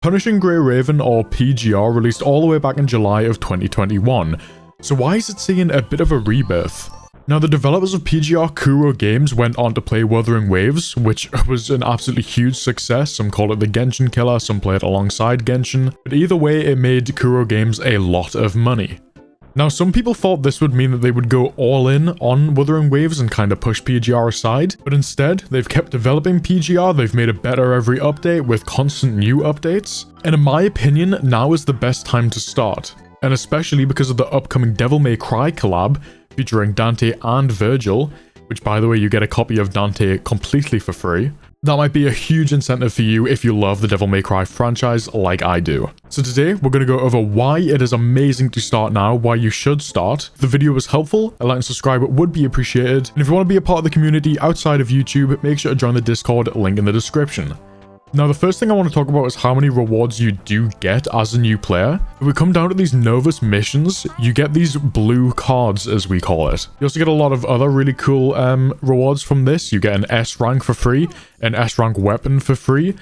Punishing Grey Raven, or PGR, released all the way back in July of 2021. So why is it seeing a bit of a rebirth? Now, the developers of PGR, Kuro Games, went on to play Wuthering Waves, which was an absolutely huge success. Some call it the Genshin killer, some play it alongside Genshin, but either way, it made Kuro Games a lot of money. Now, some people thought this would mean that they would go all in on Wuthering Waves and kind of push PGR aside, but instead, they've kept developing PGR, they've made it better every update with constant new updates, and in my opinion, now is the best time to start. And especially because of the upcoming Devil May Cry collab, featuring Dante and Virgil, which by the way, you get a copy of Dante completely for free. That might be a huge incentive for you if you love the Devil May Cry franchise like I do. So today, we're going to go over why it is amazing to start now, why you should start. If the video was helpful, a like and subscribe would be appreciated. And if you want to be a part of the community outside of YouTube, make sure to join the Discord, link in the description. Now, the first thing I want to talk about is how many rewards you do get as a new player. If we come down to these Novus missions, you get these blue cards, as we call it. You also get a lot of other really cool rewards from this. You get an S rank for free, an S rank weapon for free.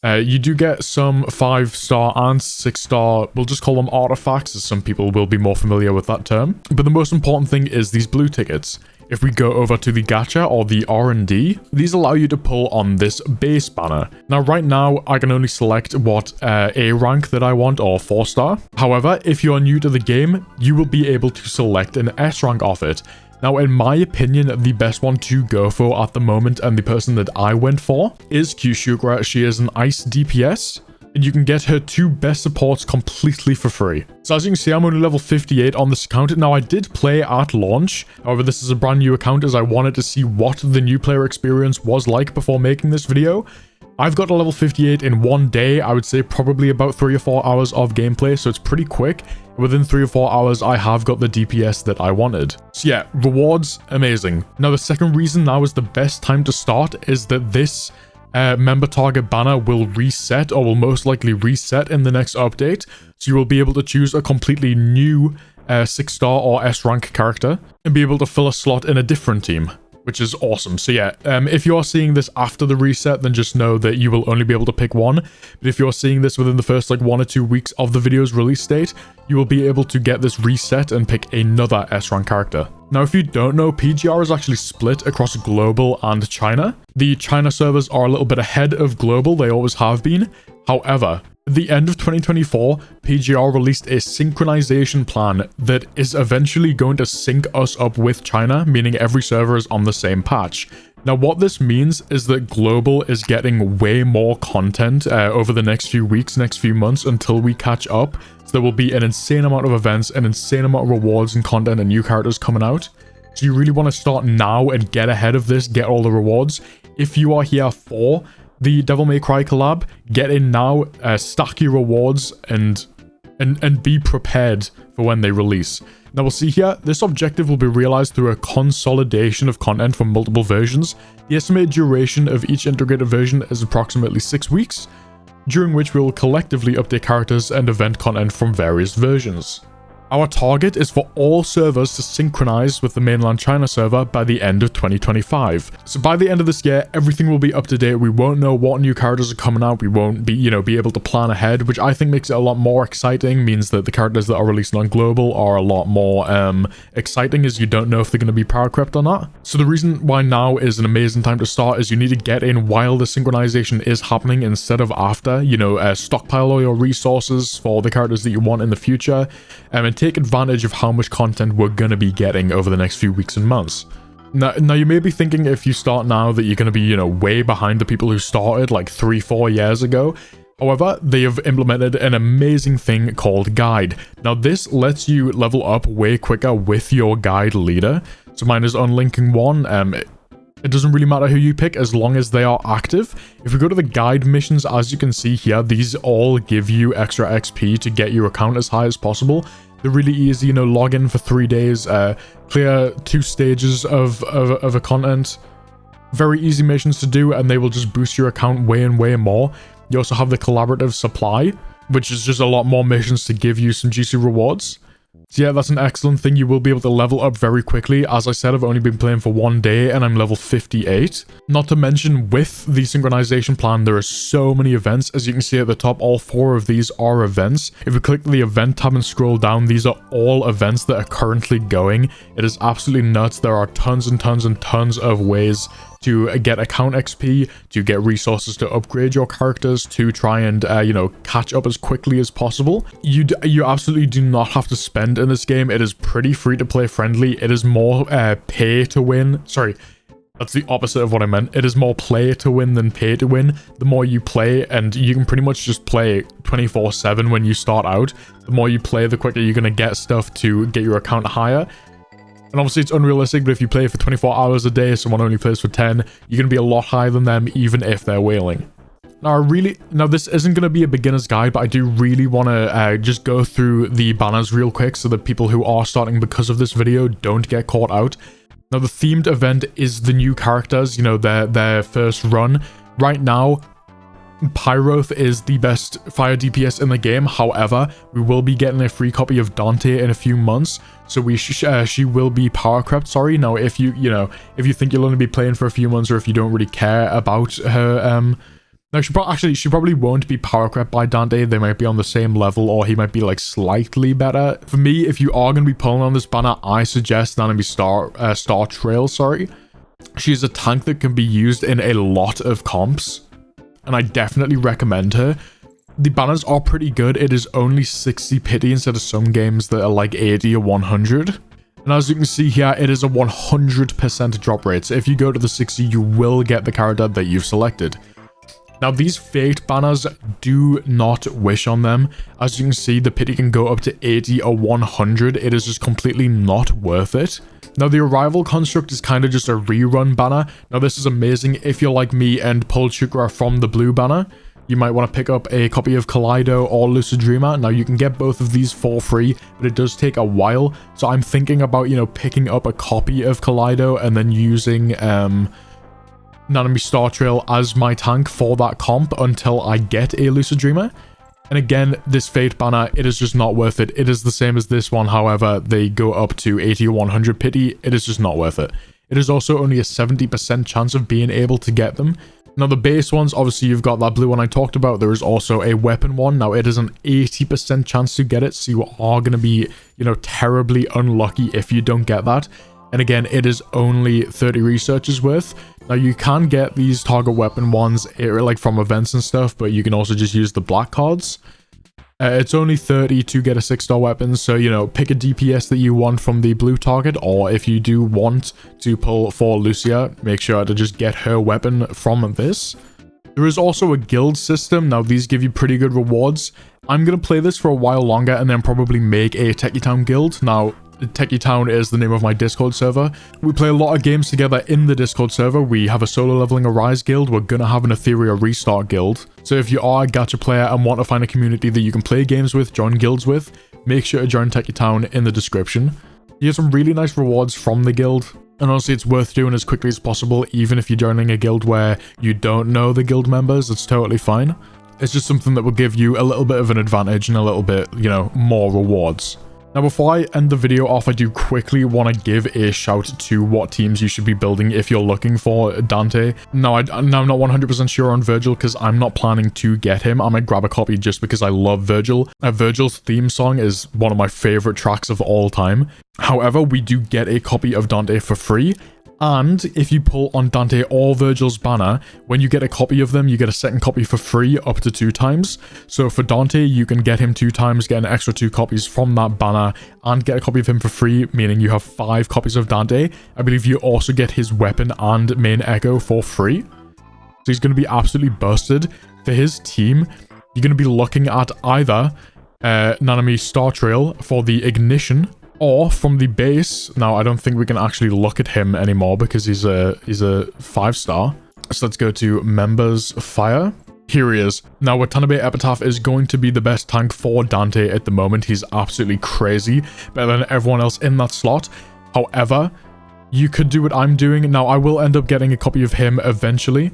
You do get some 5-star and 6-star, we'll just call them artifacts, as some people will be more familiar with that term. But the most important thing is these blue tickets. If we go over to the gacha or the R&D, these allow you to pull on this base banner. Now, right now, I can only select what A rank that I want, or 4-star. However, if you are new to the game, you will be able to select an S rank off it. Now, in my opinion, the best one to go for at the moment, and the person that I went for, is Kyushugra. She is an Ice DPS, and you can get her 2 best supports completely for free. So as you can see, I'm only level 58 on this account. Now, I did play at launch. However, this is a brand new account as I wanted to see what the new player experience was like before making this video. I've got to level 58 in one day. I would say probably about 3 or 4 hours of gameplay, so it's pretty quick. Within 3 or 4 hours, I have got the DPS that I wanted. So yeah, rewards, amazing. Now, the second reason now is the best time to start is that this member target banner will reset, or will most likely reset in the next update. So you will be able to choose a completely new 6-star or S rank character and be able to fill a slot in a different team, which is awesome. So yeah, if you're seeing this after the reset, then just know that you will only be able to pick one. But if you're seeing this within the first like 1 or 2 weeks of the video's release date, you will be able to get this reset and pick another S rank character. Now, if you don't know, PGR is actually split across global and China. The China servers are a little bit ahead of global, they always have been. However, at the end of 2024, PGR released a synchronization plan that is eventually going to sync us up with China, meaning every server is on the same patch. Now, what this means is that global is getting way more content over the next few weeks, next few months until we catch up. So there will be an insane amount of events, an insane amount of rewards and content and new characters coming out. So you really want to start now and get ahead of this, get all the rewards. If you are here for the Devil May Cry collab, get in now, stack your rewards, and be prepared for when they release. Now we'll see here, this objective will be realized through a consolidation of content from multiple versions. The estimated duration of each integrated version is approximately 6 weeks, during which we will collectively update characters and event content from various versions. Our target is for all servers to synchronize with the mainland China server by the end of 2025. So by the end of this year, everything will be up to date. We won't know what new characters are coming out. We won't be, be able to plan ahead, which I think makes it a lot more exciting, means that the characters that are released on global are a lot more exciting, as you don't know if they're going to be power crept or not. So the reason why now is an amazing time to start is you need to get in while the synchronization is happening instead of after. Stockpile all your resources for the characters that you want in the future, and take advantage of how much content we're going to be getting over the next few weeks and months. Now you may be thinking if you start now that you're going to be, way behind the people who started like 3-4 years ago. However, they have implemented an amazing thing called Guide. Now this lets you level up way quicker with your guide leader. So mine is unlinking 1. It doesn't really matter who you pick as long as they are active. If we go to the guide missions, as you can see here, these all give you extra XP to get your account as high as possible. They're really easy, log in for 3 days, clear 2 stages of a content. Very easy missions to do, and they will just boost your account way and way more. You also have the collaborative supply, which is just a lot more missions to give you some juicy rewards. So yeah, that's an excellent thing. You will be able to level up very quickly. As I said, I've only been playing for 1 day and I'm level 58. Not to mention, with the synchronization plan, there are so many events. As you can see at the top, all 4 of these are events. If you click the event tab and scroll down, these are all events that are currently going. It is absolutely nuts. There are tons and tons and tons of ways to get account XP, to get resources to upgrade your characters, to try and, you know, catch up as quickly as possible. You absolutely do not have to spend in this game. It is pretty free-to-play friendly. It is more pay to win. Sorry, that's the opposite of what I meant. It is more play to win than pay to win. The more you play, and you can pretty much just play 24/7 when you start out, the more you play, the quicker you're going to get stuff to get your account higher. And obviously it's unrealistic, but if you play for 24 hours a day, someone only plays for 10, you're going to be a lot higher than them, even if they're whaling. Now this isn't going to be a beginner's guide, but I do really want to just go through the banners real quick so that people who are starting because of this video don't get caught out. Now the themed event is the new characters, you know, their first run. Right now, Pyroth is the best fire DPS in the game. However, we will be getting a free copy of Dante in a few months, so she will be power crept. Sorry. Now, if you think you'll only be playing for a few months, or if you don't really care about her, no, she probably won't be power crept by Dante. They might be on the same level, or he might be like slightly better. For me, if you are going to be pulling on this banner, I suggest Nanami Star Trail. Sorry, she's a tank that can be used in a lot of comps, and I definitely recommend her. The banners are pretty good. It is only 60 pity instead of some games that are like 80 or 100. And as you can see here, it is a 100% drop rate. So if you go to the 60, you will get the character that you've selected. Now, these fate banners, do not wish on them. As you can see, the pity can go up to 80 or 100. It is just completely not worth it. Now, the arrival construct is kind of just a rerun banner. Now, this is amazing if you're like me and pulled Shukra from the blue banner. You might want to pick up a copy of Kaleido or Lucid Dreamer. Now, you can get both of these for free, but it does take a while. So I'm thinking about, you know, picking up a copy of Kaleido and then using Nanami Star Trail as my tank for that comp until I get a Lucid Dreamer. And again, this Fate banner, it is just not worth it. It is the same as this one, however, they go up to 80 or 100 pity. It is just not worth it. It is also only a 70% chance of being able to get them. Now, the base ones, obviously, you've got that blue one I talked about. There is also a weapon one. Now, it is an 80% chance to get it, so you are going to be, you know, terribly unlucky if you don't get that. And again, it is only 30 researches worth. Now, you can get these target weapon ones like from events and stuff, but you can also just use the black cards. It's only 30 to get a 6-star weapon, so, you know, pick a DPS that you want from the blue target, or if you do want to pull for Lucia, make sure to just get her weapon from this. There is also a guild system. Now, these give you pretty good rewards. I'm going to play this for a while longer and then probably make a Techie Town guild. Now, Techie Town is the name of my Discord server. We play a lot of games together in the Discord server. We have a solo leveling Arise guild. We're gonna have an Etheria restart guild. So if you are a gacha player and want to find a community that you can play games with, join guilds with, make sure to join Techie Town in the description. You get some really nice rewards from the guild. And honestly, it's worth doing as quickly as possible, even if you're joining a guild where you don't know the guild members. It's totally fine. It's just something that will give you a little bit of an advantage and a little bit, you know, more rewards. Now, before I end the video off, I do quickly want to give a shout to what teams you should be building if you're looking for Dante. Now, I'm not 100% sure on Virgil because I'm not planning to get him. I might grab a copy just because I love Virgil. Virgil's theme song is one of my favorite tracks of all time. However, we do get a copy of Dante for free. And if you pull on Dante or Virgil's banner, when you get a copy of them, you get a second copy for free up to 2 times. So for Dante, you can get him 2 times, get an extra 2 copies from that banner, and get a copy of him for free, meaning you have 5 copies of Dante. I believe you also get his weapon and main echo for free. So he's going to be absolutely busted. For his team, you're going to be looking at either Nanami Star Trail for the Ignition, or from the base. Now, I don't think we can actually look at him anymore because he's a 5-star. So let's go to Members Fire. Here he is. Now, Watanabe Epitaph is going to be the best tank for Dante at the moment. He's absolutely crazy, better than everyone else in that slot. However, you could do what I'm doing. Now, I will end up getting a copy of him eventually.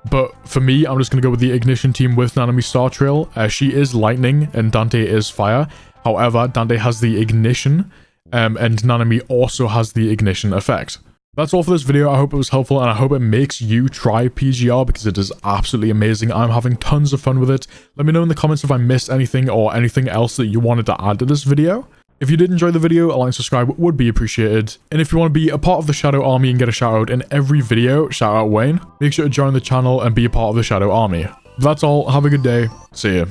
But for me, I'm just going to go with the Ignition team with Nanami Star Trail. She is Lightning and Dante is Fire. However, Dante has the ignition, and Nanami also has the ignition effect. That's all for this video. I hope it was helpful, and I hope it makes you try PGR, because it is absolutely amazing. I'm having tons of fun with it. Let me know in the comments if I missed anything or anything else that you wanted to add to this video. If you did enjoy the video, a like and subscribe would be appreciated. And if you want to be a part of the Shadow Army and get a shout out in every video, shout out Wayne, make sure to join the channel and be a part of the Shadow Army. That's all. Have a good day. See ya.